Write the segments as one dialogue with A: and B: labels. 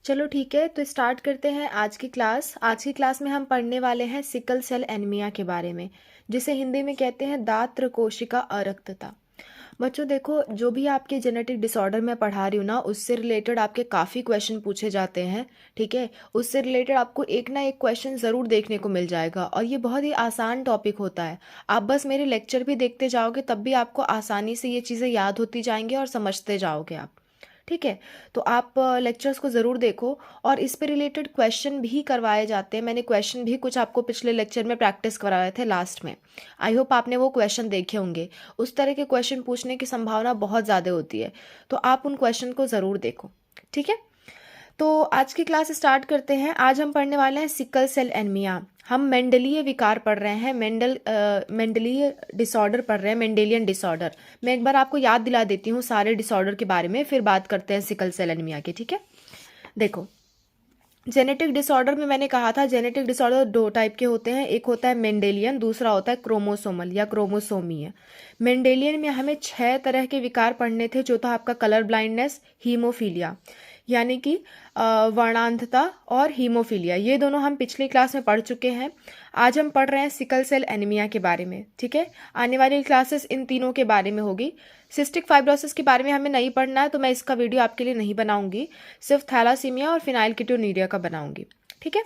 A: चलो ठीक है, तो स्टार्ट करते हैं आज की क्लास। आज की क्लास में हम पढ़ने वाले हैं सिकल सेल एनीमिया के बारे में, जिसे हिंदी में कहते हैं दात्र कोशिका अरक्तता। बच्चों देखो, जो भी आपके जेनेटिक डिसऑर्डर मैं पढ़ा रही हूँ ना, उससे रिलेटेड आपके काफ़ी क्वेश्चन पूछे जाते हैं। ठीक है, उससे रिलेटेड आपको एक ना एक क्वेश्चन ज़रूर देखने को मिल जाएगा, और ये बहुत ही आसान टॉपिक होता है। आप बस मेरे लेक्चर भी देखते जाओगे तब भी आपको आसानी से ये चीज़ें याद होती जाएंगी और समझते जाओगे आप। ठीक है, तो आप लेक्चर्स को ज़रूर देखो, और इस पे रिलेटेड क्वेश्चन भी करवाए जाते हैं। मैंने क्वेश्चन भी कुछ आपको पिछले लेक्चर में प्रैक्टिस करवाए थे लास्ट में। आई होप आपने वो क्वेश्चन देखे होंगे। उस तरह के क्वेश्चन पूछने की संभावना बहुत ज़्यादा होती है, तो आप उन क्वेश्चन को ज़रूर देखो। ठीक है, तो आज की क्लास स्टार्ट करते हैं। आज हम पढ़ने वाले हैं सिकल सेल एनीमिया। हम मेंडलीय विकार पढ़ रहे हैं, मेंडलीय डिसऑर्डर पढ़ रहे हैं, मेंडेलियन डिसऑर्डर। मैं एक बार आपको याद दिला देती हूँ सारे डिसऑर्डर के बारे में, फिर बात करते हैं सिकल सेल एनीमिया की। ठीक है, देखो, जेनेटिक डिसऑर्डर में मैंने कहा था जेनेटिक डिसऑर्डर दो टाइप के होते हैं। एक होता है मेंडेलियन, दूसरा होता है क्रोमोसोमल या क्रोमोसोमीय। मेंडेलियन में हमें 6 तरह के विकार पढ़ने थे, जो था आपका कलर ब्लाइंडनेस, हीमोफीलिया यानी कि वर्णांधता, और हीमोफीलिया। ये दोनों हम पिछली क्लास में पढ़ चुके हैं। आज हम पढ़ रहे हैं सिकल सेल एनीमिया के बारे में। ठीक है, आने वाली क्लासेस इन तीनों के बारे में होगी। सिस्टिक फाइब्रोसिस के बारे में हमें नहीं पढ़ना है, तो मैं इसका वीडियो आपके लिए नहीं बनाऊंगी। सिर्फ थैलासीमिया और फिनाइलकीटोन्यूरिया का बनाऊंगी। ठीक है,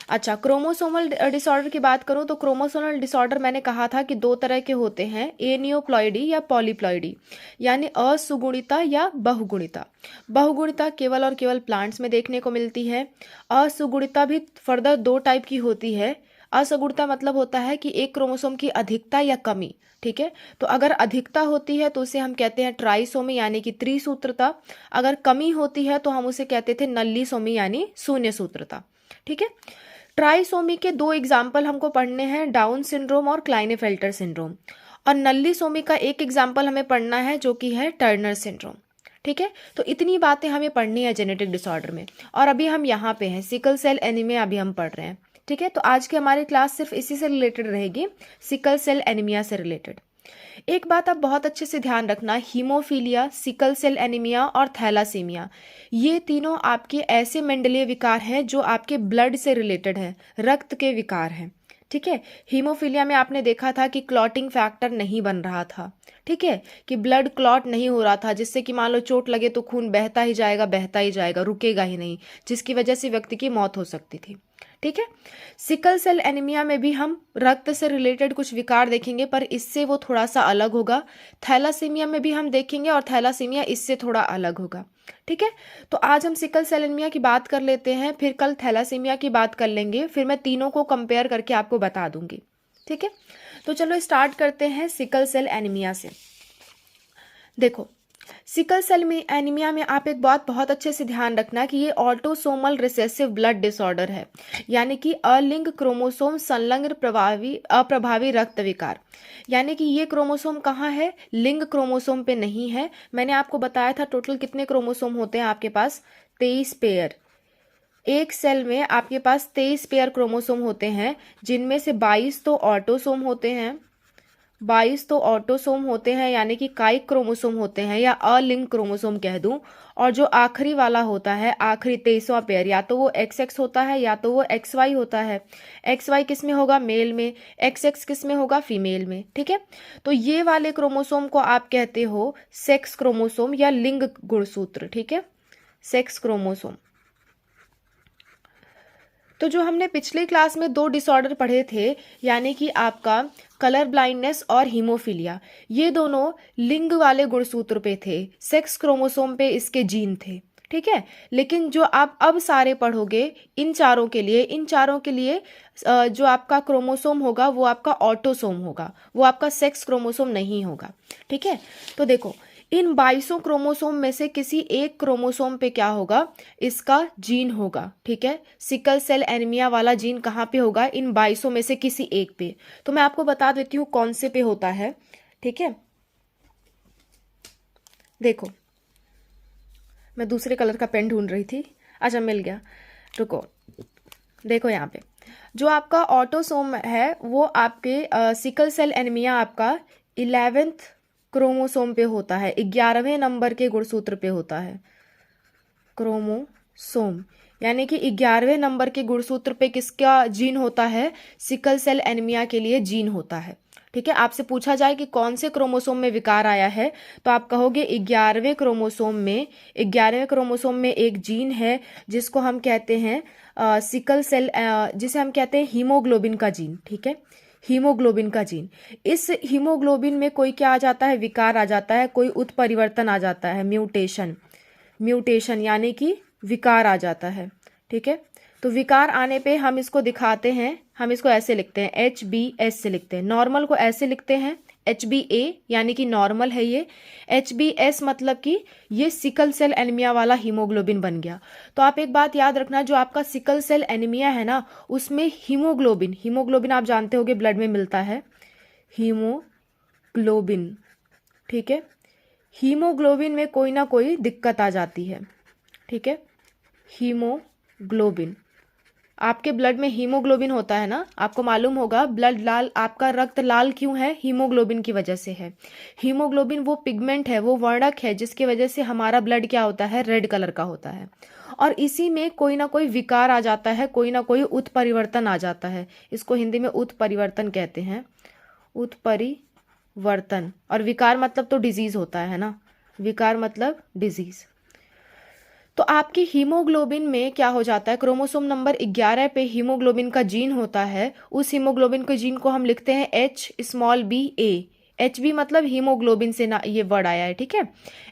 A: अच्छा, क्रोमोसोमल डिसऑर्डर की बात करूं तो क्रोमोसोमल डिसऑर्डर मैंने कहा था कि 2 तरह के होते हैं, एनियोप्लॉइडी या पॉलीप्लॉइडी, यानी असुगुणिता या बहुगुणिता। बहुगुणिता केवल और केवल प्लांट्स में देखने को मिलती है। असुगुणिता भी फर्दर 2 टाइप की होती है। असगुणता मतलब होता है कि एक क्रोमोसोम की अधिकता या कमी। ठीक है, तो अगर अधिकता होती है तो उसे हम कहते हैं ट्राइसोमी यानी कि त्रिसूत्रता। अगर कमी होती है तो हम उसे कहते थे नल्लीसोमी यानी शून्य सूत्रता। ठीक है, ट्राइसोमी के 2 एग्जाम्पल हमको पढ़ने हैं, डाउन सिंड्रोम और क्लाइनेफेल्टर सिंड्रोम। और नल्लीसोमी का एक एग्जाम्पल हमें पढ़ना है, जो कि है टर्नर सिंड्रोम। ठीक है, तो इतनी बातें हमें पढ़नी है जेनेटिक डिसऑर्डर में। और अभी हम यहाँ पे हैं, सिकल सेल एनीमिया अभी हम पढ़ रहे हैं। ठीक है, तो आज की हमारी क्लास सिर्फ इसी से रिलेटेड रहेगी, सिकल सेल एनीमिया से रिलेटेड। एक बात आप बहुत अच्छे से ध्यान रखना, हीमोफीलिया, सिकल सेल एनीमिया और थैलासीमिया, ये तीनों आपके ऐसे मेंडलीय विकार हैं जो आपके ब्लड से रिलेटेड है, रक्त के विकार हैं। ठीक है, हीमोफीलिया में आपने देखा था कि क्लॉटिंग फैक्टर नहीं बन रहा था। ठीक है, कि ब्लड क्लॉट नहीं हो रहा था, जिससे कि मान लो चोट लगे तो खून बहता ही जाएगा, बहता ही जाएगा, रुकेगा ही नहीं, जिसकी वजह से व्यक्ति की मौत हो सकती थी। ठीक है, सिकल सेल एनीमिया में भी हम रक्त से रिलेटेड कुछ विकार देखेंगे, पर इससे वो थोड़ा सा अलग होगा। थैलासीमिया में भी हम देखेंगे, और थैलासीमिया इससे थोड़ा अलग होगा। ठीक है, तो आज हम सिकल सेल एनीमिया की बात कर लेते हैं, फिर कल थैलासीमिया की बात कर लेंगे, फिर मैं तीनों को कंपेयर करके आपको बता दूंगी। ठीक है, तो चलो स्टार्ट करते हैं सिकल सेल एनीमिया से। देखो, सिकल सेल में एनीमिया में आप एक बात बहुत अच्छे से ध्यान रखना कि ये ऑटोसोमल रिसेसिव ब्लड डिसऑर्डर है, यानी कि अलिंग क्रोमोसोम संलग्न अप्रभावी रक्त विकार। यानी कि ये क्रोमोसोम कहाँ है, लिंग क्रोमोसोम पे नहीं है। मैंने आपको बताया था टोटल कितने क्रोमोसोम होते हैं आपके पास, 23 पेयर। एक सेल में आपके पास 23 पेयर क्रोमोसोम होते हैं, जिनमें से 22 तो ऑटोसोम होते हैं, 22 तो ऑटोसोम होते हैं, यानी कि काइक क्रोमोसोम होते हैं, या अलिंग क्रोमोसोम कह दूं। और जो आखिरी वाला होता है, आखिरी 23वां पेयर, या तो वो XX होता है या तो वो XY होता है। XY किस में होगा, मेल में। XX किस में होगा, फीमेल में। ठीक है, तो ये वाले क्रोमोसोम को आप कहते हो सेक्स क्रोमोसोम या लिंग गुणसूत्र। ठीक है, सेक्स क्रोमोसोम। तो जो हमने पिछले क्लास में 2 डिसऑर्डर पढ़े थे, यानी कि आपका कलर ब्लाइंडनेस और हीमोफीलिया, ये दोनों लिंग वाले गुणसूत्र पे थे, सेक्स क्रोमोसोम पे इसके जीन थे। ठीक है, लेकिन जो आप अब सारे पढ़ोगे, इन चारों के लिए जो आपका क्रोमोसोम होगा वो आपका ऑटोसोम होगा, वो आपका सेक्स क्रोमोसोम नहीं होगा। ठीक है, तो देखो, इन 22 क्रोमोसोम में से किसी एक क्रोमोसोम पे क्या होगा, इसका जीन होगा। ठीक है, सिकल सेल एनीमिया वाला जीन कहाँ पे होगा, इन 22 में से किसी एक पे। तो मैं आपको बता देती हूँ कौन से पे होता है। ठीक है, देखो, मैं दूसरे कलर का पेन ढूंढ रही थी, अच्छा मिल गया, रुको। देखो यहाँ पे जो आपका ऑटोसोम है वो आपके सिकल सेल एनीमिया आपका 11th क्रोमोसोम पे होता है, 11वें नंबर के गुणसूत्र पे होता है, क्रोमोसोम क्रोमोसोम, यानी कि 11वें नंबर के गुणसूत्र पे किसका जीन होता है? सिकल सेल एनीमिया के लिए जीन होता है। ठीक है, आपसे पूछा जाए कि कौन से क्रोमोसोम में विकार आया है, तो आप कहोगे 11वें क्रोमोसोम में। 11वें क्रोमोसोम में एक जीन है जिसको हम कहते हैं सिकल सेल, जिसे हम कहते हैं हीमोग्लोबिन का जीन। ठीक है, हीमोग्लोबिन का जीन। इस हीमोग्लोबिन में कोई क्या आ जाता है? विकार आ जाता है, कोई उत्परिवर्तन आ जाता है, म्यूटेशन। म्यूटेशन यानी कि विकार आ जाता है। ठीक है, तो विकार आने पे हम इसको दिखाते हैं, हम इसको ऐसे लिखते हैं, HbS से लिखते हैं। नॉर्मल को ऐसे लिखते हैं, HbA, यानी कि नॉर्मल है ये। HbS मतलब कि ये सिकल सेल एनीमिया वाला हीमोग्लोबिन बन गया। तो आप एक बात याद रखना, जो आपका सिकल सेल एनीमिया है ना, उसमें हीमोग्लोबिन, हीमोग्लोबिन आप जानते होगे ब्लड में मिलता है, हीमोग्लोबिन। ठीक है, हीमोग्लोबिन में कोई ना कोई दिक्कत आ जाती है। ठीक है, हीमोग्लोबिन, आपके ब्लड में हीमोग्लोबिन होता है ना, आपको मालूम होगा ब्लड लाल, आपका रक्त लाल क्यों है? हीमोग्लोबिन की वजह से है। हीमोग्लोबिन वो पिगमेंट है, वो वर्णक है जिसकी वजह से हमारा ब्लड क्या होता है? रेड कलर का होता है। और इसी में कोई ना कोई विकार आ जाता है, कोई ना कोई उत्परिवर्तन आ जाता है। इसको हिंदी में उत्परिवर्तन कहते हैं, उत्परिवर्तन। और विकार मतलब तो डिजीज होता है ना, विकार मतलब डिजीज। तो आपकी हीमोग्लोबिन में क्या हो जाता है? क्रोमोसोम नंबर 11 पे हीमोग्लोबिन का जीन होता है। उस हीमोग्लोबिन के जीन को हम लिखते हैं HbA। Hb मतलब हीमोग्लोबिन से ना ये वर्ड आया है। ठीक है,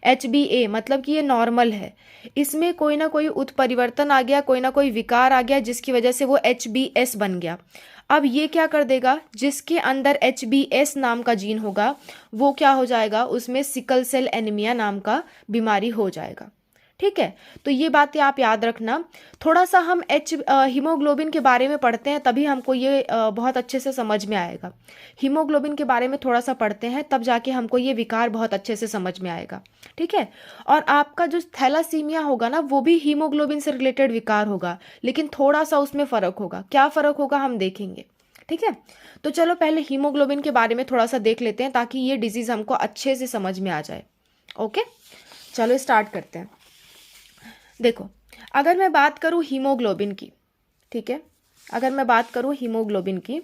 A: HbA मतलब कि ये नॉर्मल है। इसमें कोई ना कोई उत्परिवर्तन आ गया, कोई ना कोई विकार आ गया, जिसकी वजह से वो HbS बन गया। अब ये क्या कर देगा? जिसके अंदर HbS नाम का जीन होगा वो क्या हो जाएगा? उसमें सिकल सेल एनीमिया नाम का बीमारी हो जाएगा। ठीक है, तो ये बातें आप याद रखना। थोड़ा सा हम हीमोग्लोबिन के बारे में पढ़ते हैं, तभी हमको ये बहुत अच्छे से समझ में आएगा। हीमोग्लोबिन के बारे में थोड़ा सा पढ़ते हैं, तब जाके हमको ये विकार बहुत अच्छे से समझ में आएगा। ठीक है, और आपका जो थैलासीमिया होगा ना, वो भी हीमोग्लोबिन से रिलेटेड विकार होगा, लेकिन थोड़ा सा उसमें फ़र्क होगा। क्या फ़र्क होगा हम देखेंगे। ठीक है, तो चलो पहले हीमोग्लोबिन के बारे में थोड़ा सा देख लेते हैं, ताकि ये डिजीज़ हमको अच्छे से समझ में आ जाए। ओके, चलो स्टार्ट करते हैं। देखो, अगर मैं बात करूं हीमोग्लोबिन की, ठीक है, अगर मैं बात करूं हीमोग्लोबिन की,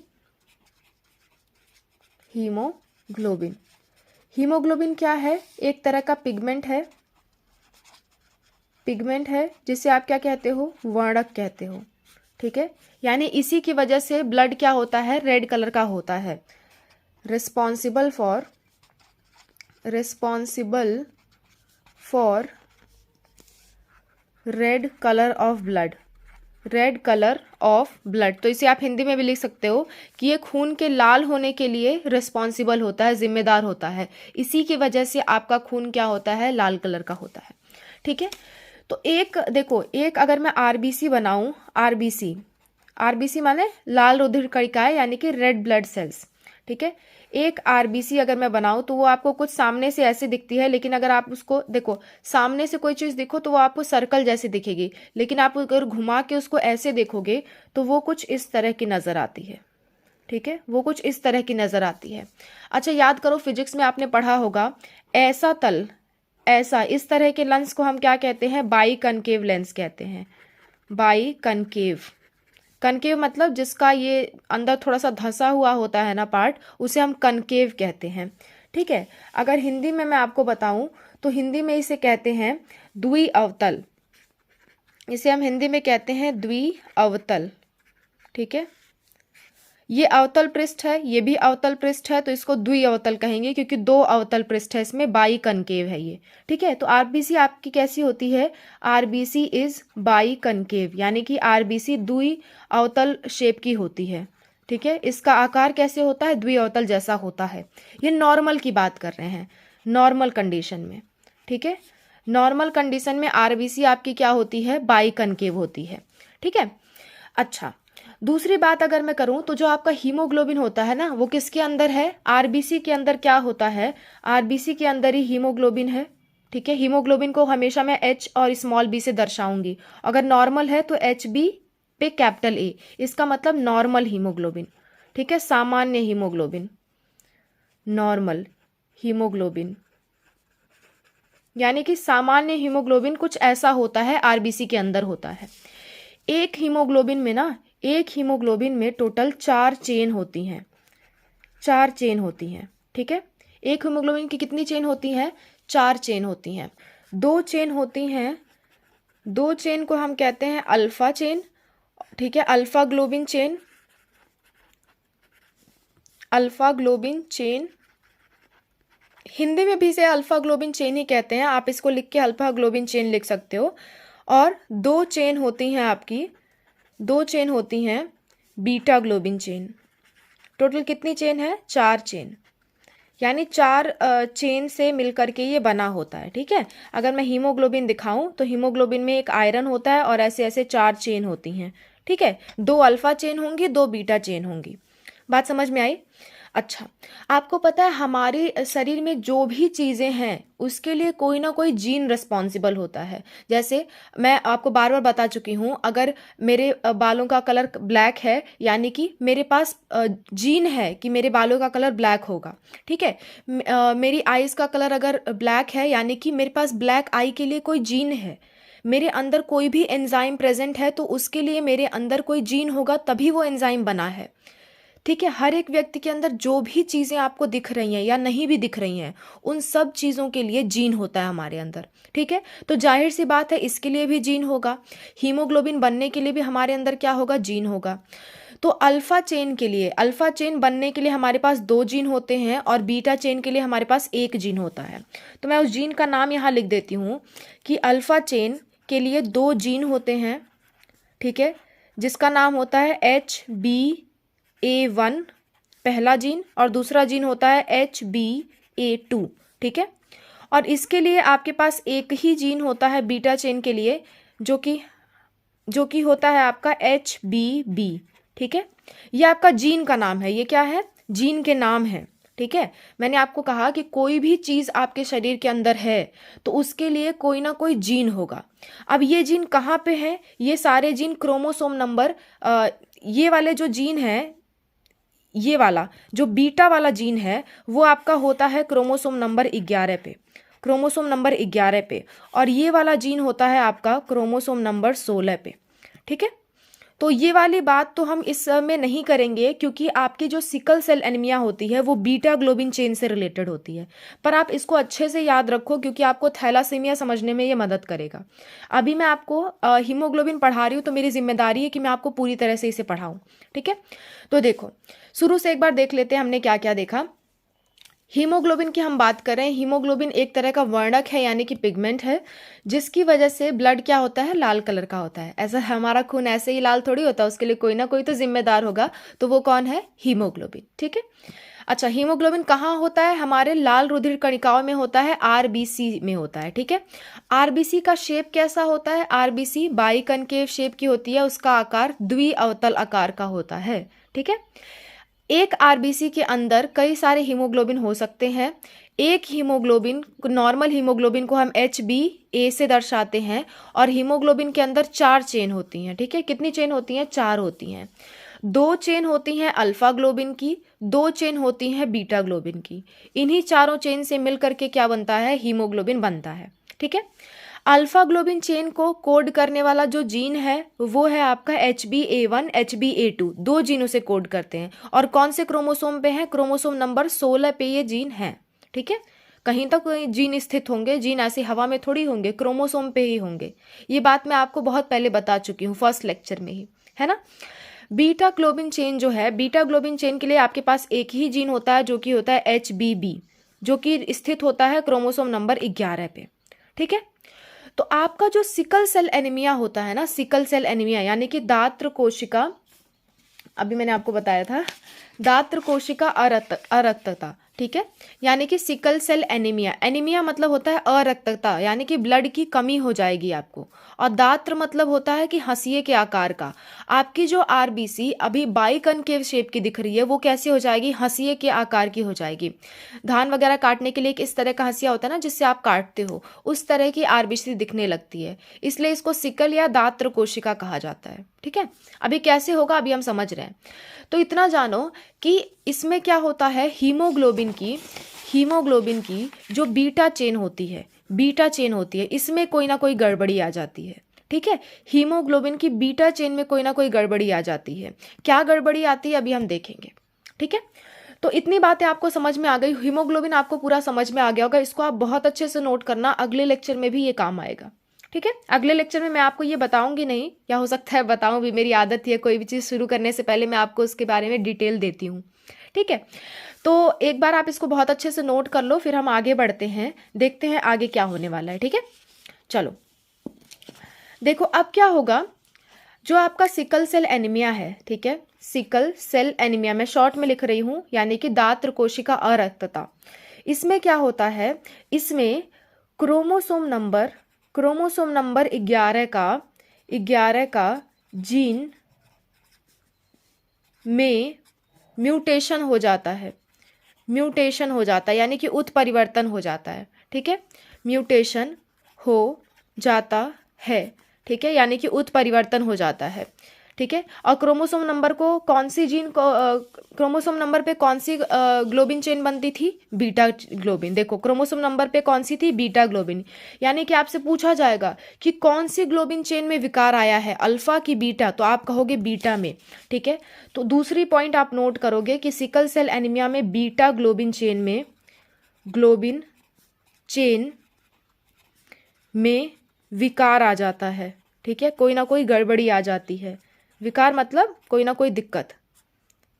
A: हीमोग्लोबिन, हीमोग्लोबिन क्या है? एक तरह का पिगमेंट है, पिगमेंट है जिसे आप क्या कहते हो? वर्णक कहते हो। ठीक है, यानी इसी की वजह से ब्लड क्या होता है? रेड कलर का होता है। Responsible for red colour of blood, red colour of blood. तो इसे आप हिंदी में भी लिख सकते हो कि ये खून के लाल होने के लिए रिस्पॉन्सिबल होता है, जिम्मेदार होता है। इसी की वजह से आपका खून क्या होता है? लाल कलर का होता है। ठीक है, तो एक देखो, एक अगर मैं आरबीसी बनाऊं, आरबीसी, आरबीसी माने लाल रुधिर कणिकाएं, यानी कि रेड ब्लड सेल्स। ठीक है, एक आरबीसी अगर मैं बनाऊं तो वो आपको कुछ सामने से ऐसे दिखती है, लेकिन अगर आप उसको देखो, सामने से कोई चीज़ देखो तो वो आपको सर्कल जैसी दिखेगी, लेकिन आप अगर घुमा के उसको ऐसे देखोगे तो वो कुछ इस तरह की नज़र आती है। ठीक है, वो कुछ इस तरह की नज़र आती है। अच्छा, याद करो फिजिक्स में आपने पढ़ा होगा, ऐसा तल, ऐसा इस तरह के लेंस को हम क्या कहते हैं? बाई कनकेव लेंस कहते हैं। बाई कनकेव, कनकेव मतलब जिसका ये अंदर थोड़ा सा धंसा हुआ होता है ना पार्ट, उसे हम कनकेव कहते हैं। ठीक है, अगर हिंदी में मैं आपको बताऊं तो हिंदी में इसे कहते हैं द्विअवतल, इसे हम हिंदी में कहते हैं द्विअवतल। ठीक है, ये अवतल पृष्ठ है, ये भी अवतल पृष्ठ है, तो इसको द्विअवतल कहेंगे क्योंकि दो अवतल पृष्ठ है इसमें, बाई कनकेव है ये। ठीक है, तो आरबीसी आपकी कैसी होती है? आरबीसी इज बाई कनकेव, यानी कि आरबीसी द्वि अवतल शेप की होती है। ठीक है, इसका आकार कैसे होता है? द्विअवतल जैसा होता है। ये नॉर्मल की बात कर रहे हैं, नॉर्मल कंडीशन में। ठीक है, नॉर्मल कंडीशन में आरबीसी आपकी क्या होती है? बाई कनकेव होती है। ठीक है, अच्छा, दूसरी बात अगर मैं करूं तो जो आपका हीमोग्लोबिन होता है ना, वो किसके अंदर है? आरबीसी के अंदर क्या होता है? आरबीसी के अंदर ही हीमोग्लोबिन है। ठीक है, हीमोग्लोबिन को हमेशा मैं H और स्मॉल b से दर्शाऊंगी। अगर नॉर्मल है तो HB पे कैपिटल A, इसका मतलब नॉर्मल हीमोग्लोबिन। ठीक है, सामान्य हीमोग्लोबिन, नॉर्मल हीमोग्लोबिन, यानी कि सामान्य हीमोग्लोबिन कुछ ऐसा होता है, आरबीसी के अंदर होता है। एक हीमोग्लोबिन में टोटल 4 चेन होती हैं, 4 चेन होती हैं, ठीक है। एक हीमोग्लोबिन की कितनी चेन होती हैं? 4 चेन होती हैं। 2 चेन होती हैं, 2 चेन को हम कहते हैं अल्फा चेन, ठीक है, alpha globin chain, alpha globin chain, Hindi में भी इसे अल्फा ग्लोबिन चेन ही कहते हैं, आप इसको लिख के अल्फा ग्लोबिन चेन लिख सकते हो। और 2 चेन होती हैं आपकी, 2 चेन होती हैं बीटा ग्लोबिन चेन। टोटल कितनी चेन है? 4 चेन, यानी 4 चेन से मिलकर के ये बना होता है, ठीक है। अगर मैं हीमोग्लोबिन दिखाऊं तो हीमोग्लोबिन में एक आयरन होता है और ऐसे ऐसे 4 चेन होती हैं, ठीक है। 2 अल्फा चेन होंगी, 2 बीटा चेन होंगी। बात समझ में आई? अच्छा, आपको पता है हमारे शरीर में जो भी चीज़ें हैं उसके लिए कोई ना कोई जीन रिस्पॉन्सिबल होता है। जैसे मैं आपको बार बार बता चुकी हूँ, अगर मेरे बालों का कलर ब्लैक है यानी कि मेरे पास जीन है कि मेरे बालों का कलर ब्लैक होगा, ठीक है। मेरी आईज़ का कलर अगर ब्लैक है यानी कि मेरे पास ब्लैक आई के लिए कोई जीन है। मेरे अंदर कोई भी एंजाइम प्रेजेंट है तो उसके लिए मेरे अंदर कोई जीन होगा, तभी वो एंजाइम बना है, ठीक है। हर एक व्यक्ति के अंदर जो भी चीज़ें आपको दिख रही हैं या नहीं भी दिख रही हैं, उन सब चीज़ों के लिए जीन होता है हमारे अंदर, ठीक है। तो जाहिर सी बात है इसके लिए भी जीन होगा, हीमोग्लोबिन बनने के लिए भी हमारे अंदर क्या होगा? जीन होगा। तो अल्फा चेन के लिए, अल्फा चेन बनने के लिए हमारे पास 2 जीन होते हैं और बीटा चेन के लिए हमारे पास 1 जीन होता है। तो मैं उस जीन का नाम यहाँ लिख देती हूँ कि अल्फा चेन के लिए 2 जीन होते हैं, ठीक है, जिसका नाम होता है HBA1 पहला जीन और दूसरा जीन होता है HBA2, ठीक है। और इसके लिए आपके पास एक ही जीन होता है बीटा चेन के लिए, जो कि होता है आपका HBB, ठीक है। ये आपका जीन का नाम है, ये क्या है? जीन के नाम है, ठीक है। मैंने आपको कहा कि कोई भी चीज़ आपके शरीर के अंदर है तो उसके लिए कोई ना कोई जीन होगा। अब ये जीन कहाँ पे है? ये सारे जीन क्रोमोसोम नंबर, ये वाले जो जीन है, ये वाला जो बीटा वाला जीन है वो आपका होता है क्रोमोसोम नंबर 11 पे, क्रोमोसोम नंबर 11 पे, और ये वाला जीन होता है आपका क्रोमोसोम नंबर 16 पे, ठीक है। तो ये वाली बात तो हम इस में नहीं करेंगे क्योंकि आपकी जो सिकल सेल एनीमिया होती है वो बीटा ग्लोबिन चेन से रिलेटेड होती है, पर आप इसको अच्छे से याद रखो क्योंकि आपको थैलासीमिया समझने में ये मदद करेगा। अभी मैं आपको हीमोग्लोबिन पढ़ा रही हूँ तो मेरी जिम्मेदारी है कि मैं आपको पूरी तरह से इसे पढ़ाऊँ, ठीक है। तो देखो, शुरू से एक बार देख लेते हैं हमने क्या क्या देखा। हीमोग्लोबिन की हम बात करें, हीमोग्लोबिन एक तरह का वर्णक है यानी कि पिगमेंट है, जिसकी वजह से ब्लड क्या होता है? लाल कलर का होता है। ऐसा हमारा खून ऐसे ही लाल थोड़ी होता है, उसके लिए कोई ना कोई तो जिम्मेदार होगा, तो वो कौन है? हीमोग्लोबिन, ठीक है। अच्छा, हीमोग्लोबिन कहाँ होता है? हमारे लाल रुधिर कणिकाओं में होता है, आरबीसी में होता है, ठीक है। आरबीसी का शेप कैसा होता है? आरबीसी बाइकनकेव शेप की होती है, उसका आकार द्विअवतल आकार का होता है, ठीक है। एक आरबीसी के अंदर कई सारे हीमोग्लोबिन हो सकते हैं। एक हीमोग्लोबिन, नॉर्मल हीमोग्लोबिन को हम HbA से दर्शाते हैं, और हीमोग्लोबिन के अंदर 4 चेन होती हैं, ठीक है। कितनी चेन होती हैं? 4 होती हैं। 2 चेन होती हैं अल्फा ग्लोबिन की, 2 चेन होती हैं बीटा ग्लोबिन की। इन्हीं चारों चेन से मिल करके क्या बनता है? हीमोग्लोबिन बनता है, ठीक है। अल्फा ग्लोबिन चेन को कोड करने वाला जो जीन है वो है आपका HbA1 HbA2, 2 जीनों से कोड करते हैं, और कौन से क्रोमोसोम पे है? क्रोमोसोम नंबर 16 पे ये जीन है, ठीक है। कहीं तक कोई जीन स्थित होंगे, जीन ऐसे हवा में थोड़ी होंगे, क्रोमोसोम पे ही होंगे। ये बात मैं आपको बहुत पहले बता चुकी हूँ, फर्स्ट लेक्चर में ही, है ना। बीटा ग्लोबिन चेन जो है, बीटा ग्लोबिन चेन के लिए आपके पास एक ही जीन होता है जो कि होता है HBB, जो कि स्थित होता है क्रोमोसोम नंबर 11 पे, ठीक है। तो आपका जो सिकल सेल एनीमिया होता है ना, सिकल सेल एनीमिया यानी कि दात्र कोशिका, अभी मैंने आपको बताया था, दात्र कोशिका अरक्तता, ठीक है, यानी कि सिकल सेल एनीमिया। एनीमिया मतलब होता है अरक्तता, यानी कि ब्लड की कमी हो जाएगी आपको, और दात्र मतलब होता है कि हंसिए के आकार का। आपकी जो आरबीसी अभी बाइकनकेव शेप की दिख रही है वो कैसे हो जाएगी? हंसिए के आकार की हो जाएगी। धान वगैरह काटने के लिए एक इस तरह का हंसिया होता है ना जिससे आप काटते हो, उस तरह की आरबीसी दिखने लगती है, इसलिए इसको सिकल या दात्र कोशिका कहा जाता है, ठीक है। अभी कैसे होगा अभी हम समझ रहे हैं। तो इतना जानो कि इसमें क्या होता है, हीमोग्लोबिन की जो बीटा चेन होती है, बीटा चेन होती है, इसमें कोई ना कोई गड़बड़ी आ जाती है। ठीक है, हीमोग्लोबिन की बीटा चेन में कोई ना कोई गड़बड़ी आ जाती है। क्या गड़बड़ी आती है अभी हम देखेंगे। ठीक है, तो इतनी बातें आपको समझ में आ गई, हीमोग्लोबिन आपको पूरा समझ में आ गया होगा। इसको आप बहुत अच्छे से नोट करना, अगले लेक्चर में भी ये काम आएगा। ठीक है, अगले लेक्चर में मैं आपको ये बताऊंगी नहीं, या हो सकता है बताऊं भी, मेरी आदत ही है कोई भी चीज़ शुरू करने से पहले मैं आपको उसके बारे में डिटेल देती हूँ। ठीक है, तो एक बार आप इसको बहुत अच्छे से नोट कर लो, फिर हम आगे बढ़ते हैं, देखते हैं आगे क्या होने वाला है। ठीक है, चलो देखो अब क्या होगा। जो आपका सिकल सेल एनीमिया है, ठीक है, सिकल सेल एनीमिया मैं शॉर्ट में लिख रही हूँ, यानी कि दात्र कोशिका अरक्तता। इसमें क्या होता है, इसमें क्रोमोसोम नंबर 11 का जीन में म्यूटेशन हो जाता है, यानी कि उत्परिवर्तन हो जाता है। ठीक है, म्यूटेशन हो जाता है, ठीक है, यानी कि उत्परिवर्तन हो जाता है। ठीक है, और क्रोमोसोम नंबर को कौन सी जीन को क्रोमोसोम नंबर पे कौन सी ग्लोबिन चेन बनती थी, बीटा ग्लोबिन। देखो क्रोमोसोम नंबर पे कौन सी थी, बीटा ग्लोबिन। यानी कि आपसे पूछा जाएगा कि कौन सी ग्लोबिन चेन में विकार आया है, अल्फा की बीटा, तो आप कहोगे बीटा में। ठीक है, तो दूसरी पॉइंट आप नोट करोगे कि सिकल सेल एनीमिया में बीटा ग्लोबिन चेन में विकार आ जाता है। ठीक है, कोई ना कोई गड़बड़ी आ जाती है। विकार मतलब कोई ना कोई दिक्कत,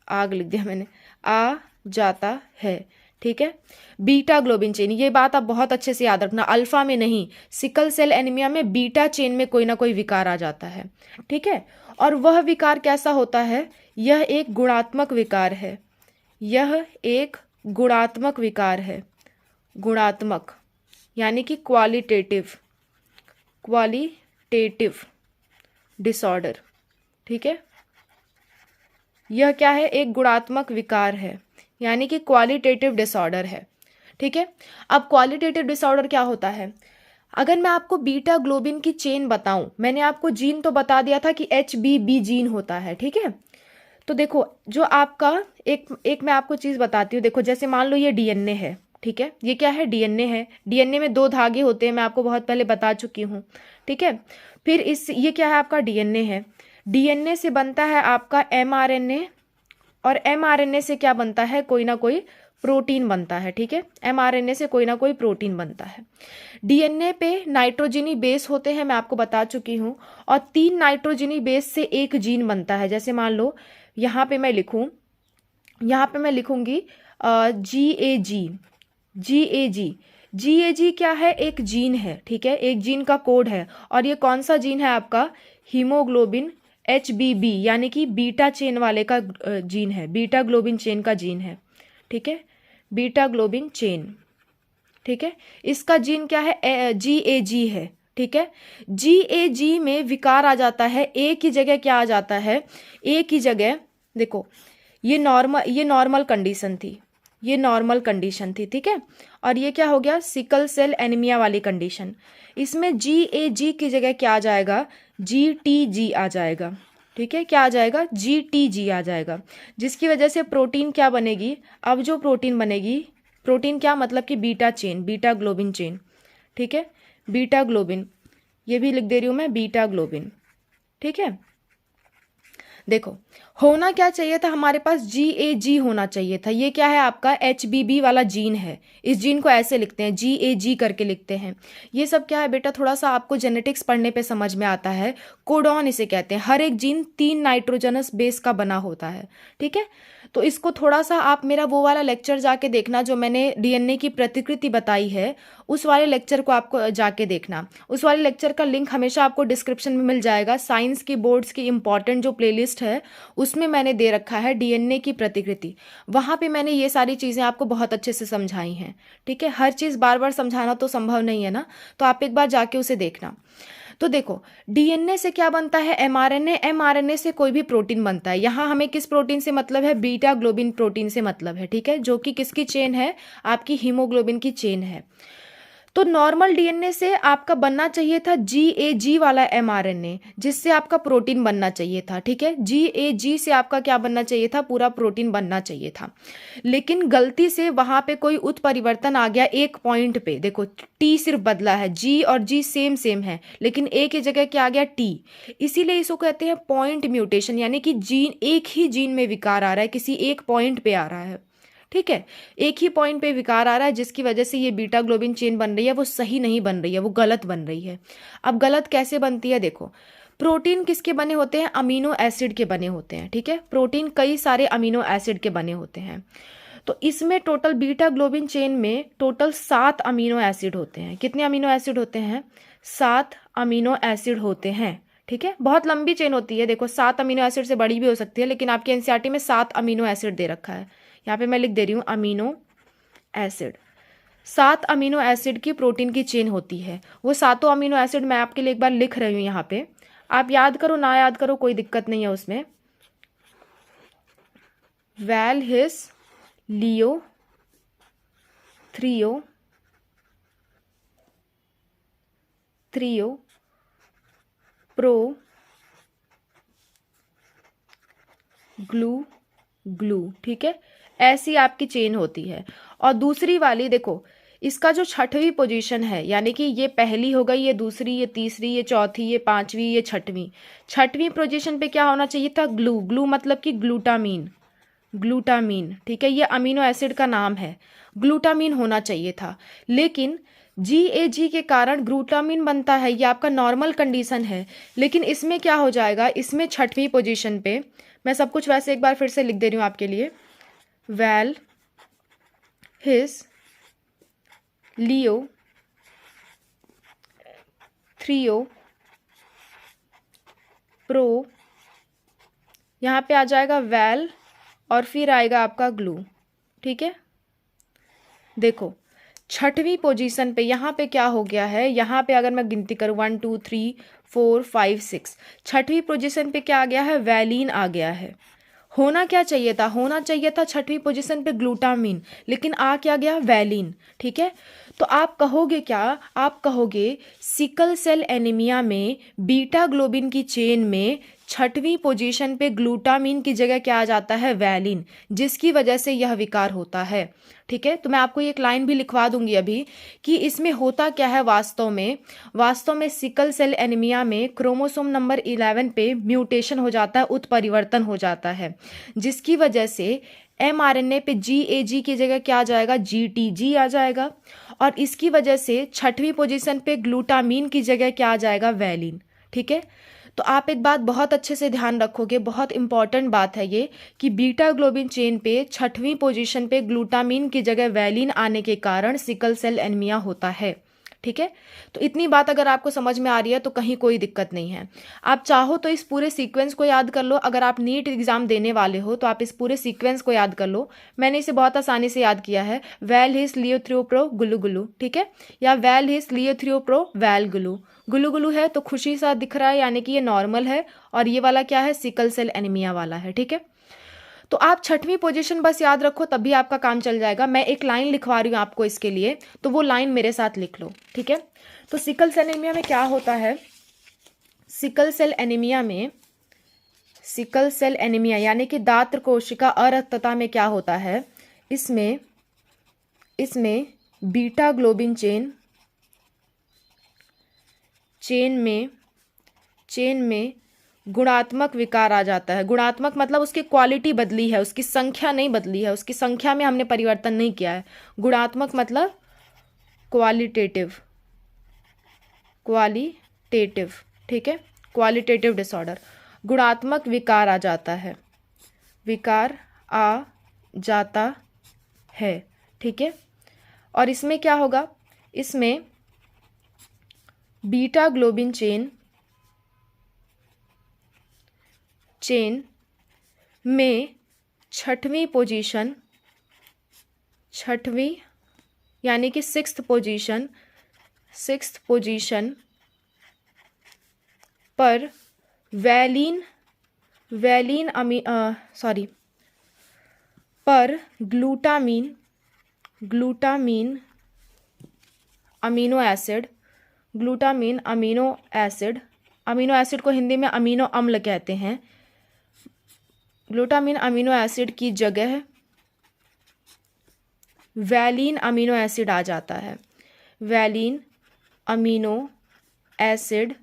A: आग लिख दिया मैंने, आ जाता है। ठीक है, बीटा ग्लोबिन चेन, ये बात आप बहुत अच्छे से याद रखना, अल्फा में नहीं, सिकल सेल एनीमिया में बीटा चेन में कोई ना कोई विकार आ जाता है। ठीक है, और वह विकार कैसा होता है, यह एक गुणात्मक विकार है, गुणात्मक यानी कि क्वालिटेटिव डिसऑर्डर। ठीक है, यह क्या है, एक गुणात्मक विकार है, यानी कि क्वालिटेटिव डिसऑर्डर है। ठीक है, अब क्वालिटेटिव डिसऑर्डर क्या होता है, अगर मैं आपको बीटा ग्लोबिन की चेन बताऊं, मैंने आपको जीन तो बता दिया था कि HBB जीन होता है। ठीक है, तो देखो जो आपका एक मैं आपको चीज़ बताती हूँ। देखो जैसे मान लो ये DNA है, ठीक है, ये क्या है, DNA है। DNA में 2 धागे होते हैं, मैं आपको बहुत पहले बता चुकी हूँ। ठीक है, फिर ये क्या है, आपका DNA है। DNA से बनता है आपका mRNA, और mRNA से क्या बनता है, कोई ना कोई प्रोटीन बनता है। ठीक है, mRNA से कोई ना कोई प्रोटीन बनता है। DNA पे नाइट्रोजनी बेस होते हैं, मैं आपको बता चुकी हूँ, और 3 नाइट्रोजनी बेस से एक जीन बनता है। जैसे मान लो यहाँ पे मैं लिखूंगी GAG क्या है, एक जीन है। ठीक है, एक जीन का कोड है, और ये कौन सा जीन है, आपका हीमोग्लोबिन HBB, यानी कि बीटा चेन वाले का जीन है, बीटा ग्लोबिन चेन का जीन है। ठीक है, बीटा ग्लोबिन चेन। ठीक है, इसका जीन क्या है, GAG है। ठीक है, GAG में विकार आ जाता है, ए की जगह क्या आ जाता है, ए की जगह देखो ये नॉर्मल कंडीशन थी। ठीक है, और ये क्या हो गया, सिकल सेल एनीमिया वाली कंडीशन। इसमें GAG की जगह क्या आ जाएगा, GTG आ जाएगा। ठीक है, क्या आ जाएगा, GTG आ जाएगा, जिसकी वजह से प्रोटीन क्या बनेगी, अब जो प्रोटीन बनेगी, प्रोटीन क्या मतलब कि बीटा ग्लोबिन चेन। ठीक है, बीटा ग्लोबिन, ये भी लिख दे रही हूँ मैं, बीटा ग्लोबिन। ठीक है, देखो होना क्या चाहिए था, हमारे पास GAG होना चाहिए था। ये क्या है, आपका HBB वाला जीन है। इस जीन को ऐसे लिखते हैं, GAG करके लिखते हैं। ये सब क्या है बेटा, थोड़ा सा आपको जेनेटिक्स पढ़ने पे समझ में आता है। कोडॉन इसे कहते हैं। हर एक जीन 3 नाइट्रोजनस बेस का बना होता है। ठीक है, तो इसको थोड़ा सा आप मेरा वो वाला लेक्चर जाके देखना, जो मैंने DNA की प्रतिकृति बताई है, उस वाले लेक्चर को आपको जाके देखना। उस वाले लेक्चर का लिंक हमेशा आपको डिस्क्रिप्शन में मिल जाएगा। साइंस की बोर्ड्स की इंपॉर्टेंट जो प्लेलिस्ट है, उसमें मैंने दे रखा है DNA की प्रतिकृति। वहाँ पे मैंने ये सारी चीज़ें आपको बहुत अच्छे से समझाई हैं। ठीक है, हर चीज़ बार बार समझाना तो संभव नहीं है ना, तो आप एक बार जाके उसे देखना। तो देखो DNA से क्या बनता है, mRNA से कोई भी प्रोटीन बनता है। यहाँ हमें किस प्रोटीन से मतलब है, बीटा ग्लोबिन प्रोटीन से मतलब है। ठीक है, जो कि किसकी चेन है, आपकी हीमोग्लोबिन की चेन है। तो नॉर्मल डीएनए से आपका बनना चाहिए था GAG वाला mRNA, जिससे आपका प्रोटीन बनना चाहिए था, ठीक है। GAG से आपका क्या बनना चाहिए था, पूरा प्रोटीन बनना चाहिए था। लेकिन गलती से वहां पे कोई उत्परिवर्तन आ गया एक पॉइंट पे। देखो टी सिर्फ बदला है, जी और जी सेम सेम है, लेकिन ए की जगह क्या आ गया, टी। इसीलिए इसको कहते हैं पॉइंट म्यूटेशन, यानी कि जीन, एक ही जीन में विकार आ रहा है, किसी एक पॉइंट पे आ रहा है, ठीक है। एक ही पॉइंट पे विकार आ रहा है, जिसकी वजह से ये बीटा ग्लोबिन चेन बन रही है वो सही नहीं बन रही है, वो गलत बन रही है। अब गलत कैसे बनती है, देखो प्रोटीन किसके बने होते हैं, अमीनो एसिड के बने होते हैं, ठीक है। प्रोटीन कई सारे अमीनो एसिड के बने होते हैं। तो इसमें टोटल बीटा ग्लोबिन चेन में टोटल 7 अमीनो एसिड होते हैं। कितने अमीनो एसिड होते हैं, 7 अमीनो एसिड होते हैं, ठीक है। बहुत लंबी चेन होती है, देखो 7 अमीनो एसिड से बड़ी भी हो सकती है, लेकिन आपके एनसीईआरटी में 7 अमीनो एसिड दे रखा है। यहाँ पे मैं लिख दे रही हूँ अमीनो एसिड। 7 अमीनो एसिड की प्रोटीन की चेन होती है। वो सातों अमीनो एसिड मैं आपके लिए एक बार लिख रही हूँ यहाँ पे, आप याद करो ना याद करो कोई दिक्कत नहीं है उसमें। वैल, हिस, लियो, थ्रियो, प्रो, ग्लू, ठीक है। ऐसी आपकी चेन होती है। और दूसरी वाली देखो, इसका जो छठवीं पोजीशन है, यानी कि ये पहली हो गई, ये दूसरी, ये तीसरी, ये चौथी, ये पांचवी, ये छठवीं पोजीशन पे क्या होना चाहिए था, ग्लू मतलब कि ग्लूटामीन, ठीक है। ये अमीनो एसिड का नाम है, ग्लूटामीन होना चाहिए था। लेकिन GAG के कारण ग्लूटामीन बनता है, ये आपका नॉर्मल कंडीशन है। लेकिन इसमें क्या हो जाएगा, इसमें छठवीं पोजीशन पे, मैं सब कुछ वैसे एक बार फिर से लिख दे रही हूँ आपके लिए, वैल, हिस, लियो, थ्रियो, प्रो, यहाँ पे आ जाएगा वैल और फिर आएगा आपका ग्लू, ठीक है। देखो छठवीं पोजीशन पे यहाँ पे क्या हो गया है, यहाँ पे अगर मैं गिनती करूँ 1 2 3 4 5 6, छठवीं पोजीशन पे क्या आ गया है, वैलीन आ गया है। होना क्या चाहिए था, होना चाहिए था छठवीं पोजीशन पे ग्लूटामीन, लेकिन आ क्या गया, वैलीन, ठीक है। तो आप कहोगे क्या, आप कहोगे सिकल सेल एनीमिया में बीटा ग्लोबिन की चेन में छठवीं पोजीशन पे ग्लूटामीन की जगह क्या आ जाता है, वैलिन, जिसकी वजह से यह विकार होता है, ठीक है। तो मैं आपको एक लाइन भी लिखवा दूंगी अभी कि इसमें होता क्या है वास्तव में सिकल सेल एनीमिया में क्रोमोसोम नंबर 11 पे म्यूटेशन हो जाता है, उत्परिवर्तन हो जाता है, जिसकी वजह से mRNA पे GAG की जगह क्या आ जाएगा, GTG आ जाएगा। और इसकी वजह से छठवीं पोजीशन पे ग्लूटामीन की जगह क्या आ जाएगा, वैलिन, ठीक है। तो आप एक बात बहुत अच्छे से ध्यान रखोगे, बहुत इंपॉर्टेंट बात है ये, कि बीटा ग्लोबिन चेन पे छठवीं पोजीशन पे ग्लूटामीन की जगह वैलिन आने के कारण सिकल सेल एनीमिया होता है, ठीक है। तो इतनी बात अगर आपको समझ में आ रही है तो कहीं कोई दिक्कत नहीं है। आप चाहो तो इस पूरे सीक्वेंस को याद कर लो, अगर आप नीट एग्जाम देने वाले हो तो आप इस पूरे सीक्वेंस को याद कर लो। मैंने इसे बहुत आसानी से याद किया है, वैल हिस लियो थ्रियो प्रो गुलू, ठीक है, या वैल हिस लियो थ्रियो प्रो वैल गुलू है तो खुशी सा दिख रहा है, यानी कि ये नॉर्मल है, और ये वाला क्या है, सिकल सेल एनीमिया वाला है, ठीक है। तो आप छठवीं पोजीशन बस याद रखो, तभी आपका काम चल जाएगा। मैं एक लाइन लिखवा रही हूँ आपको इसके लिए, तो वो लाइन मेरे साथ लिख लो, ठीक है। तो सिकल सेल एनीमिया में क्या होता है, सिकल सेल एनीमिया यानी कि दात्र कोशिका अरक्तता में क्या होता है, इसमें बीटा ग्लोबिन चेन में गुणात्मक विकार आ जाता है। गुणात्मक मतलब उसकी क्वालिटी बदली है, उसकी संख्या नहीं बदली है, उसकी संख्या में हमने परिवर्तन नहीं किया है। गुणात्मक मतलब क्वालिटेटिव, ठीक है, क्वालिटेटिव डिसऑर्डर, गुणात्मक विकार आ जाता है, ठीक है। और इसमें क्या होगा, इसमें बीटा ग्लोबिन चेन में छठवीं यानी कि सिक्स्थ पोजीशन पर पर glutamine amino acid, glutamine amino acid, amino acid को हिंदी में अमीनो अम्ल कहते हैं। ग्लूटामीन अमीनो एसिड की जगह वैलीन अमीनो एसिड आ जाता है। वैलीन अमीनो एसिड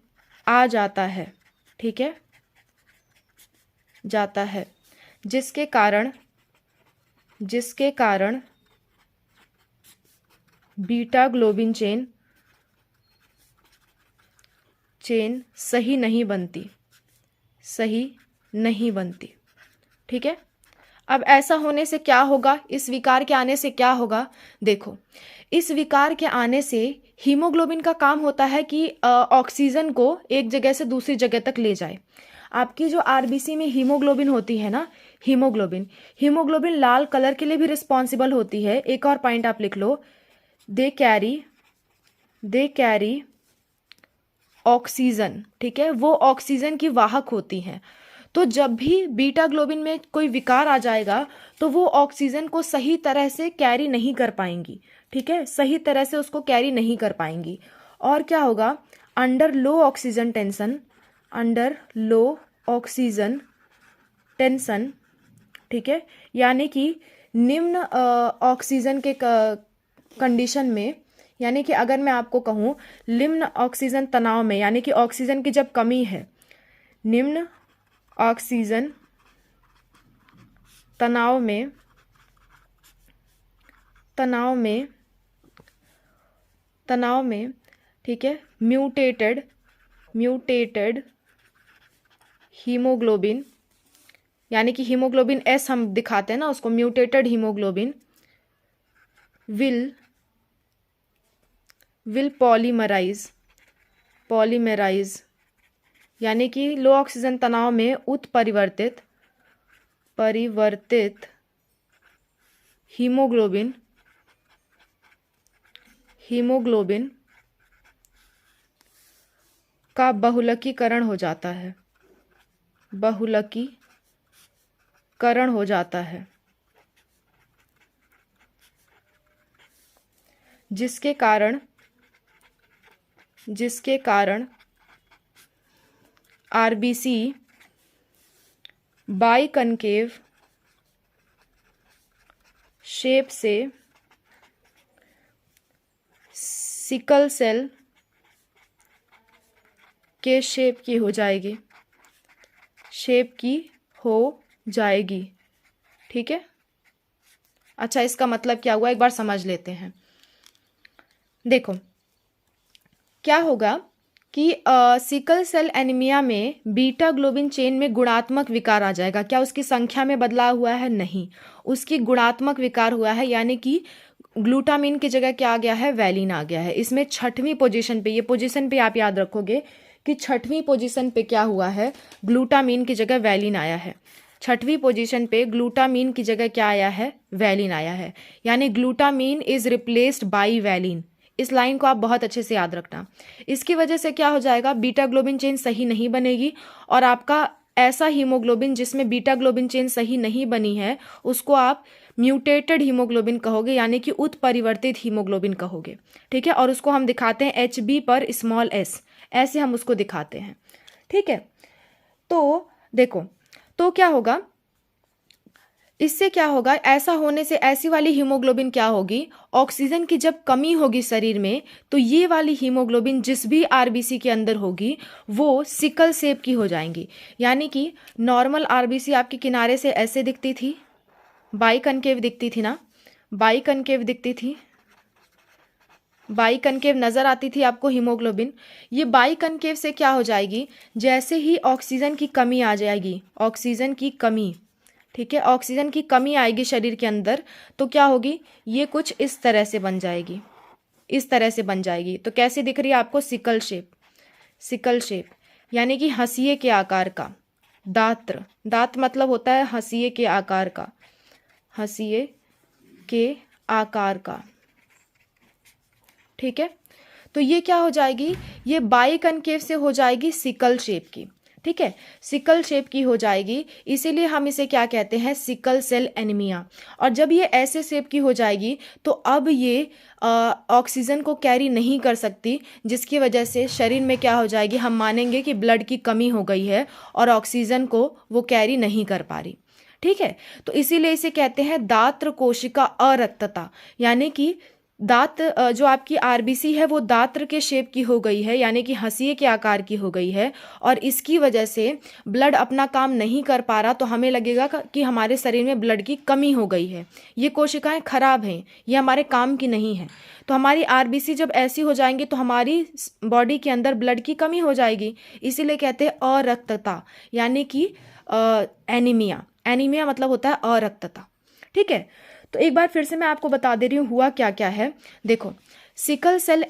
A: आ जाता है, ठीक है, जाता है, जिसके कारण बीटा ग्लोबिन चेन सही नहीं बनती, ठीक है। अब ऐसा होने से क्या होगा, इस विकार के आने से क्या होगा, देखो, इस विकार के आने से हीमोग्लोबिन का काम होता है कि ऑक्सीजन को एक जगह से दूसरी जगह तक ले जाए। आपकी जो आरबीसी में हीमोग्लोबिन होती है ना, हीमोग्लोबिन लाल कलर के लिए भी रिस्पॉन्सिबल होती है। एक और पॉइंट आप लिख लो, दे कैरी ऑक्सीजन, ठीक है, वो ऑक्सीजन की वाहक होती हैं। तो जब भी बीटा ग्लोबिन में कोई विकार आ जाएगा तो वो ऑक्सीजन को सही तरह से कैरी नहीं कर पाएंगी, ठीक है, सही तरह से उसको कैरी नहीं कर पाएंगी। और क्या होगा, अंडर लो ऑक्सीजन टेंशन, ठीक है, यानी कि निम्न ऑक्सीजन के कंडीशन में, यानी कि अगर मैं आपको कहूँ निम्न ऑक्सीजन तनाव में, यानी कि ऑक्सीजन की जब कमी है, निम्न ऑक्सीजन तनाव में, ठीक है, म्यूटेटेड हीमोग्लोबिन, यानी कि हीमोग्लोबिन एस हम दिखाते हैं ना उसको, म्यूटेटेड हीमोग्लोबिन विल पॉलीमराइज, यानी कि लो ऑक्सीजन तनाव में उत्परिवर्तित हीमोग्लोबिन का बहुलकीकरण हो जाता है, जिसके कारण आरबीसी बाइकनकेव शेप से सिकल सेल के शेप की हो जाएगी, ठीक है। अच्छा, इसका मतलब क्या हुआ, एक बार समझ लेते हैं। देखो क्या होगा कि सिकल सेल एनीमिया में बीटा ग्लोबिन चेन में गुणात्मक विकार आ जाएगा। क्या उसकी संख्या में बदलाव हुआ है? नहीं, उसकी गुणात्मक विकार हुआ है, यानी कि ग्लूटामिन की जगह क्या आ गया है, वैलिन आ गया है। इसमें छठवीं पोजीशन पे, ये पोजीशन पे आप याद रखोगे कि छठवीं पोजीशन पे क्या हुआ है, ग्लूटामिन की जगह वैलिन आया है। छठवीं पोजीशन पे ग्लूटामिन की जगह क्या आया है, वैलिन आया है, यानी glutamine is replaced by valine. इस लाइन को आप बहुत अच्छे से याद रखना। इसकी वजह से क्या हो जाएगा, बीटा ग्लोबिन चेन सही नहीं बनेगी, और आपका ऐसा हीमोग्लोबिन जिसमें बीटा ग्लोबिन चेन सही नहीं बनी है उसको आप म्यूटेटेड हीमोग्लोबिन कहोगे, यानी कि उत्परिवर्तित हीमोग्लोबिन कहोगे, ठीक है। और उसको हम दिखाते हैं HB पर स्मॉल s, ऐसे हम उसको दिखाते हैं, ठीक है। तो देखो, तो क्या होगा, इससे क्या होगा, ऐसा होने से ऐसी वाली हीमोग्लोबिन क्या होगी, ऑक्सीजन की जब कमी होगी शरीर में तो ये वाली हीमोग्लोबिन जिस भी आरबीसी के अंदर होगी वो सिकल शेप की हो जाएंगी। यानी कि नॉर्मल आरबीसी आपके किनारे से ऐसे दिखती थी, बाइकनकेव दिखती थी ना, बाइकनकेव दिखती थी, बाइकनकेव नजर आती थी आपको हीमोग्लोबिन। ये बाइकनकेव से क्या हो जाएगी, जैसे ही ऑक्सीजन की कमी आ जाएगी, ऑक्सीजन की कमी, ठीक है, ऑक्सीजन की कमी आएगी शरीर के अंदर, तो क्या होगी, ये कुछ इस तरह से बन जाएगी, इस तरह से बन जाएगी। तो कैसे दिख रही है आपको, सिकल शेप, सिकल शेप, यानी कि हंसिए के आकार का, दांत मतलब होता है हंसिए के आकार का, हंसिए के आकार का, ठीक है। तो ये क्या हो जाएगी, ये बाइकनकेव से हो जाएगी सिकल शेप की। ठीक है, सिकल शेप की हो जाएगी, इसीलिए हम इसे क्या कहते हैं, सिकल सेल एनीमिया। और जब ये ऐसे शेप की हो जाएगी तो अब ये ऑक्सीजन को कैरी नहीं कर सकती, जिसकी वजह से शरीर में क्या हो जाएगी, हम मानेंगे कि ब्लड की कमी हो गई है और ऑक्सीजन को वो कैरी नहीं कर पा रही। ठीक है, तो इसीलिए इसे कहते हैं दात्र कोशिका अरक्तता, यानी कि दांत जो आपकी आरबीसी है वो दात्र के शेप की हो गई है, यानी कि हंसिए के आकार की हो गई है, और इसकी वजह से ब्लड अपना काम नहीं कर पा रहा, तो हमें लगेगा कि हमारे शरीर में ब्लड की कमी हो गई है, ये कोशिकाएं खराब हैं, ये हमारे काम की नहीं है। तो हमारी आरबीसी जब ऐसी हो जाएंगी तो हमारी बॉडी के अंदर ब्लड की कमी हो जाएगी, इसीलिए कहते हैं अरक्तता, यानी कि एनीमिया। एनीमिया मतलब होता है अरक्तता। ठीक है, तो एक बार फिर से मैं आपको बता दे रही हूँ हुआ क्या क्या है। देखो, सिकल सेल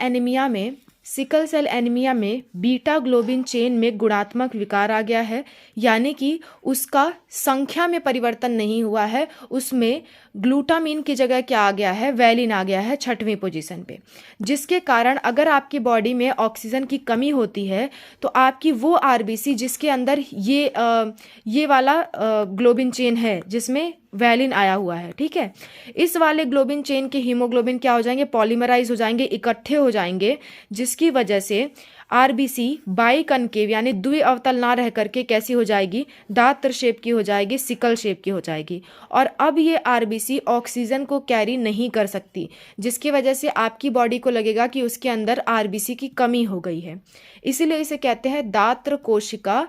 A: एनीमिया में बीटा ग्लोबिन चेन में गुणात्मक विकार आ गया है, यानी कि उसका संख्या में परिवर्तन नहीं हुआ है, उसमें ग्लूटामीन की जगह क्या आ गया है, वैलिन आ गया है 6वीं पोजीशन पे, जिसके कारण अगर आपकी बॉडी में ऑक्सीजन की कमी होती है तो आपकी वो आरबीसी जिसके अंदर ये वाला ग्लोबिन चेन है जिसमें वैलिन आया हुआ है, ठीक है, इस वाले ग्लोबिन चेन के हीमोग्लोबिन क्या हो जाएंगे, पॉलीमराइज हो जाएंगे, इकट्ठे हो जाएंगे, जिसकी वजह से आरबीसी बाइकनकेव यानी द्विअवतल ना रह करके कैसी हो जाएगी, दात्र शेप की हो जाएगी, सिकल शेप की हो जाएगी। और अब ये आरबीसी ऑक्सीजन को कैरी नहीं कर सकती, जिसकी वजह से आपकी बॉडी को लगेगा कि उसके अंदर आरबीसी की कमी हो गई है, इसीलिए इसे कहते हैं दात्र कोशिका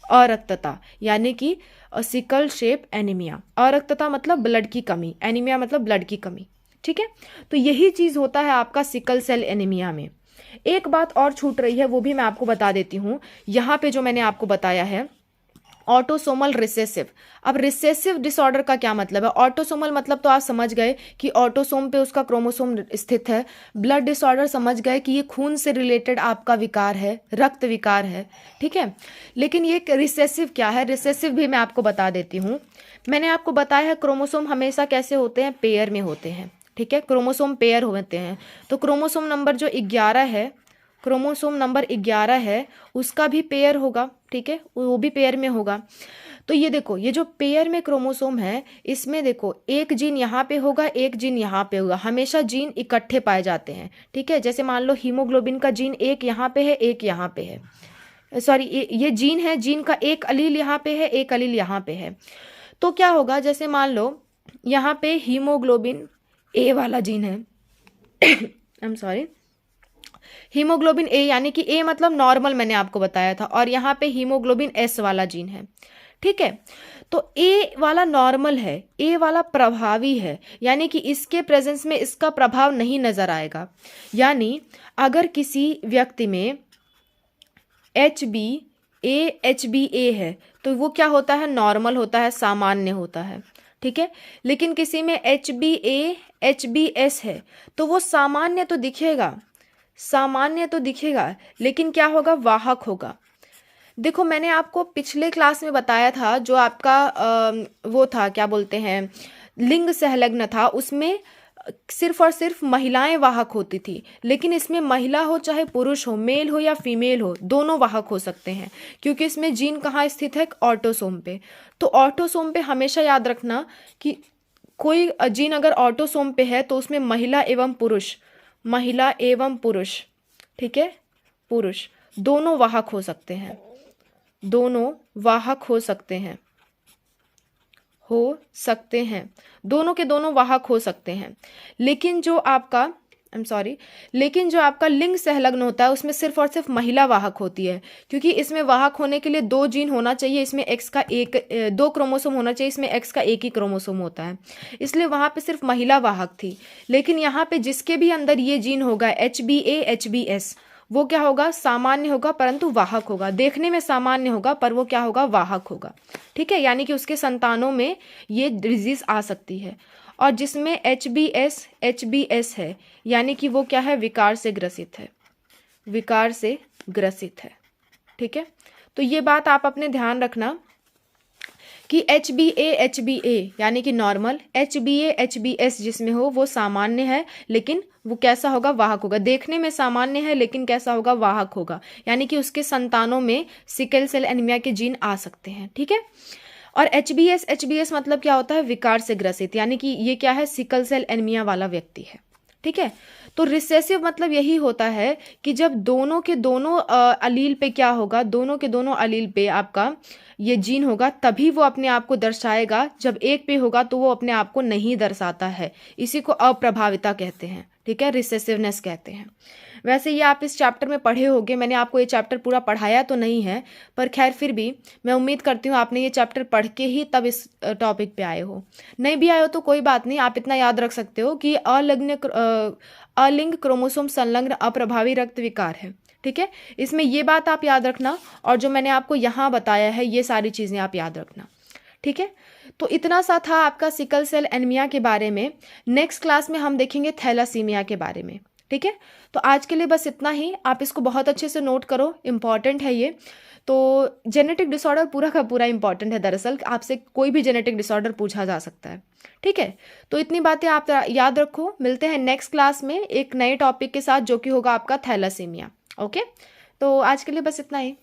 A: अरक्तता, यानी कि सिकल शेप एनीमिया। अरक्तता मतलब ब्लड की कमी, एनीमिया मतलब ब्लड की कमी। ठीक है, तो यही चीज होता है आपका सिकल सेल एनीमिया में। एक बात और छूट रही है, वो भी मैं आपको बता देती हूँ। यहाँ पे जो मैंने आपको बताया है ऑटोसोमल रिसेसिव। अब रिसेसिव डिसऑर्डर का क्या मतलब है, ऑटोसोमल मतलब तो आप समझ गए कि ऑटोसोम पे उसका क्रोमोसोम स्थित है। ब्लड डिसऑर्डर समझ गए कि ये खून से रिलेटेड आपका विकार है, रक्त विकार है, ठीक है। लेकिन ये रिसेसिव क्या है, रिसेसिव भी मैं आपको बता देती हूँ। मैंने आपको बताया है क्रोमोसोम हमेशा कैसे होते हैं, पेयर में होते हैं, ठीक है, क्रोमोसोम पेयर होते हैं। तो क्रोमोसोम नंबर जो 11 है, क्रोमोसोम नंबर 11 है, उसका भी पेयर होगा, ठीक है, वो भी पेयर में होगा। तो ये देखो, ये जो पेयर में क्रोमोसोम है, इसमें देखो एक जीन यहाँ पे होगा, एक जीन यहाँ पे होगा, हमेशा जीन इकट्ठे पाए जाते हैं, ठीक है। जैसे मान लो हीमोग्लोबिन का जीन एक यहाँ पे है, एक यहाँ पे है, सॉरी ये जीन है, जीन का एक अलील यहाँ पे है, एक अलील यहाँ पे है। तो क्या होगा, जैसे मान लो यहाँ पे हीमोग्लोबिन ए वाला जीन है I am sorry, haemoglobin A, यानी कि ए मतलब नॉर्मल मैंने आपको बताया था, और यहाँ पे हीमोग्लोबिन एस वाला जीन है, ठीक है। तो ए वाला नॉर्मल है, ए वाला प्रभावी है, यानी कि इसके प्रेजेंस में इसका प्रभाव नहीं नजर आएगा। यानी अगर किसी व्यक्ति में HbA है तो वो क्या होता है, नॉर्मल होता है, सामान्य होता है, ठीक है। लेकिन किसी में HbS है तो वो सामान्य तो दिखेगा, लेकिन क्या होगा, वाहक होगा। देखो, मैंने आपको पिछले क्लास में बताया था, जो आपका वो था, क्या बोलते हैं, लिंग संलग्न था, उसमें सिर्फ और सिर्फ महिलाएं वाहक होती थी, लेकिन इसमें महिला हो चाहे पुरुष हो, मेल हो या फीमेल हो, दोनों वाहक हो सकते हैं, क्योंकि इसमें जीन कहाँ स्थित है, ऑटोसोम पे। तो ऑटोसोम पे हमेशा याद रखना कि कोई जीन अगर ऑटोसोम पे है तो उसमें महिला एवं पुरुष, ठीक है, पुरुष दोनों वाहक हो सकते हैं, दोनों वाहक हो सकते हैं। लेकिन जो आपका लिंग संलग्न होता है उसमें सिर्फ और सिर्फ महिला वाहक होती है, क्योंकि इसमें वाहक होने के लिए 2 जीन होना चाहिए, इसमें एक्स का 2 क्रोमोसोम होना चाहिए, इसमें एक्स का 1 ही क्रोमोसोम होता है, इसलिए वहां पे सिर्फ महिला वाहक थी। लेकिन यहाँ पे जिसके भी अंदर ये जीन होगा HbA HbS, वो क्या होगा, सामान्य होगा परंतु वाहक होगा। देखने में सामान्य होगा पर वो क्या होगा, वाहक होगा, ठीक है। यानी कि उसके संतानों में ये डिजीज आ सकती है। और जिसमें HbS है, यानी कि वो क्या है, विकार से ग्रसित है, ठीक है। तो ये बात आप अपने ध्यान रखना कि HbA यानी कि नॉर्मल, HbA-HbS जिसमें हो वो सामान्य है, लेकिन वो कैसा होगा, वाहक होगा। देखने में सामान्य है लेकिन कैसा होगा, वाहक होगा, यानी कि उसके संतानों में सिकल सेल एनीमिया के जीन आ सकते हैं। ठीक है। और HbS मतलब क्या होता है, विकार से ग्रसित, यानी कि ये क्या है, सिकल सेल एनीमिया वाला व्यक्ति है। ठीक है। तो रिसेसिव मतलब यही होता है कि जब दोनों के दोनों अलील पे क्या होगा, दोनों के दोनों अलील पे आपका ये जीन होगा, तभी वो अपने आप को दर्शाएगा। जब एक पे होगा तो वो अपने आप को नहीं दर्शाता है। इसी को अप्रभाविता कहते हैं। ठीक है, रिसेसिवनेस कहते हैं। वैसे ये आप इस चैप्टर में पढ़े होंगे, मैंने आपको ये चैप्टर पूरा पढ़ाया तो नहीं है, पर खैर फिर भी मैं उम्मीद करती हूँ आपने ये चैप्टर पढ़ के ही तब इस टॉपिक पे आए हो। नहीं भी आए हो तो कोई बात नहीं, आप इतना याद रख सकते हो कि अलिंग क्रोमोसोम संलग्न अप्रभावी रक्त विकार है। ठीक है, इसमें ये बात आप याद रखना, और जो मैंने आपको यहाँ बताया है ये सारी चीज़ें आप याद रखना। ठीक है, तो इतना सा था आपका सिकल सेल एनीमिया के बारे में। नेक्स्ट क्लास में हम देखेंगे थैलासीमिया के बारे में। ठीक है, तो आज के लिए बस इतना ही। आप इसको बहुत अच्छे से नोट करो, इम्पॉर्टेंट है ये। तो जेनेटिक डिसऑर्डर पूरा का पूरा इंपॉर्टेंट है, दरअसल आपसे कोई भी जेनेटिक डिसऑर्डर पूछा जा सकता है। ठीक है, तो इतनी बातें आप याद रखो। मिलते हैं नेक्स्ट क्लास में एक नए टॉपिक के साथ, जो कि होगा आपका थैलासीमिया। ओके, तो आज के लिए बस इतना ही।